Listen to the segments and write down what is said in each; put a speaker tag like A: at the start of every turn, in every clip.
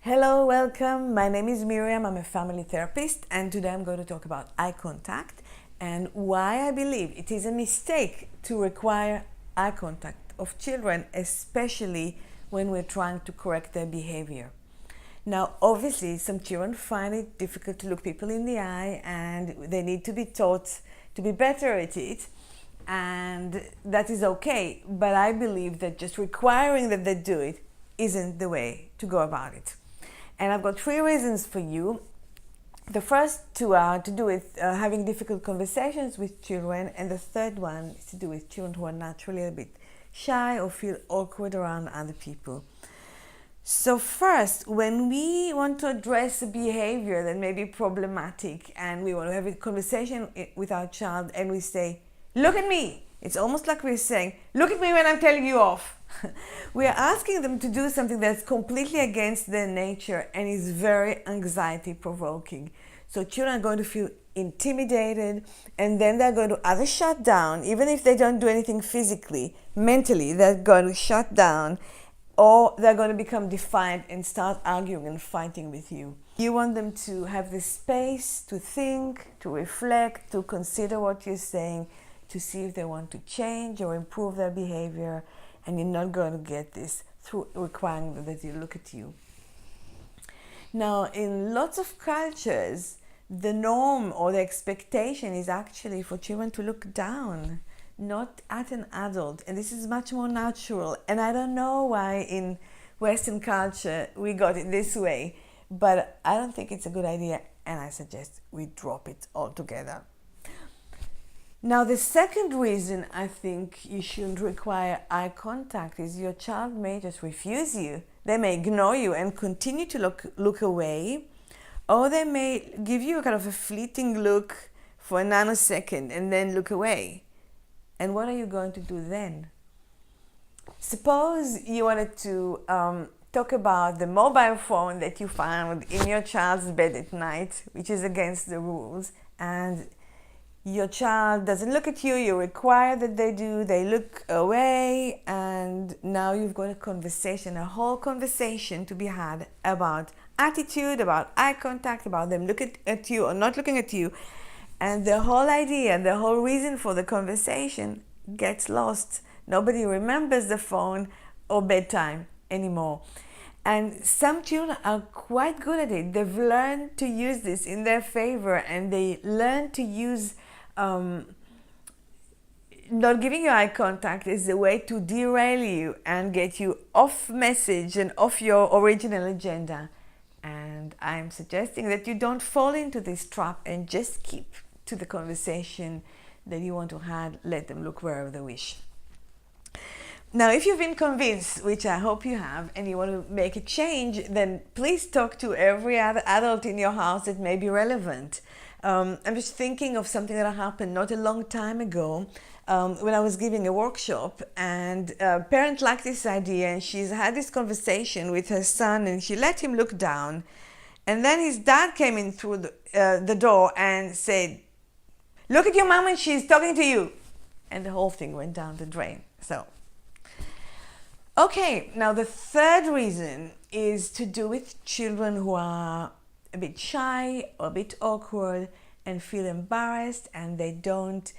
A: Hello, welcome. My name is Miriam. I'm a family therapist, and today I'm going to talk about eye contact and why I believe it is a mistake to require eye contact of children, especially when we're trying to correct their behavior. Now, obviously, some children find it difficult to look people in the eye, and they need to be taught to be better at it, and that is okay. But I believe that just requiring that they do it isn't the way to go about it. And I've got 3 reasons for you. The first to do with having difficult conversations with children, and the third one is to do with children who are naturally a bit shy or feel awkward around other people. So first, when we want to address a behavior that may be problematic and we want to have a conversation with our child and we say, "Look at me," it's almost like we're saying, "Look at me when I'm telling you off." We are asking them to do something that's completely against their nature and is very anxiety provoking. So children are going to feel intimidated, and then they're going to either shut down, even if they don't do anything physically, mentally they're going to shut down, or they're going to become defiant and start arguing and fighting with you. You want them to have the space to think, to reflect, to consider what you're saying, to see if they want to change or improve their behavior, and you're not going to get this through requiring them that they look at you. Now, in lots of cultures, the norm or the expectation is actually for children to look down, not at an adult, and this is much more natural. And I don't know why in Western culture we got it this way, but I don't think it's a good idea, and I suggest we drop it altogether. Now, the second reason I think you shouldn't require eye contact is your child may just refuse you. They may ignore you and continue to look away, or they may give you a kind of a fleeting look for a nanosecond and then look away. And what are you going to do then? Suppose you wanted to talk about the mobile phone that you found in your child's bed at night, which is against the rules, and your child doesn't look at you, you require that they do, they look away, and now you've got a conversation, a whole conversation to be had about attitude, about eye contact, about them looking at you or not looking at you. And the whole idea, the whole reason for the conversation gets lost. Nobody remembers the phone or bedtime anymore. And some children are quite good at it. They've learned to use this in their favor, and they learn to use not giving you eye contact is a way to derail you and get you off message and off your original agenda. And I'm suggesting that you don't fall into this trap and just keep to the conversation that you want to have. Let them look wherever they wish. Now, if you've been convinced, which I hope you have, and you want to make a change, then please talk to every other adult in your house that may be relevant. I'm just thinking of something that happened not a long time ago when I was giving a workshop, and a parent liked this idea, and she's had this conversation with her son, and she let him look down, and then his dad came in through the door and said, "Look at your mom when she's talking to you," and the whole thing went down the drain. So, okay, now the third reason is to do with children who are a bit shy or a bit awkward and feel embarrassed, and they don't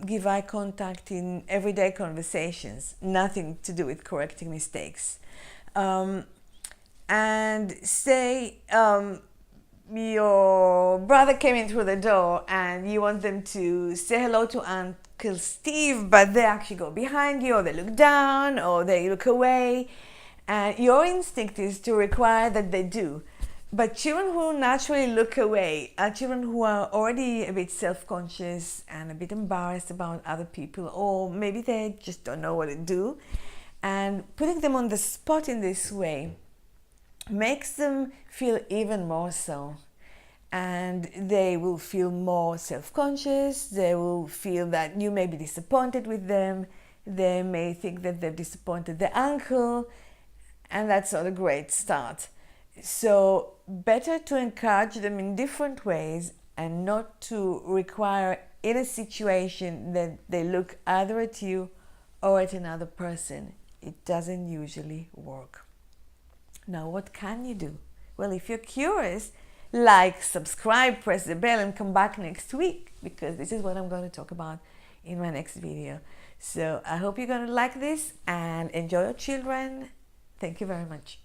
A: give eye contact in everyday conversations. Nothing to do with correcting mistakes. And say your brother came in through the door and you want them to say hello to Uncle Steve, but they actually go behind you, or they look down, or they look away. And your instinct is to require that they do. But children who naturally look away are children who are already a bit self-conscious and a bit embarrassed about other people, or maybe they just don't know what to do. And putting them on the spot in this way makes them feel even more so. And they will feel more self-conscious. They will feel that you may be disappointed with them. They may think that they've disappointed their uncle, and that's not a great start. So better to encourage them in different ways and not to require in a situation that they look either at you or at another person. It doesn't usually work. Now, what can you do Well, if you're curious, like, subscribe, press the bell, and come back next week, because this is what I'm going to talk about in my next video. So I hope you're going to like this and enjoy your children. Thank you very much.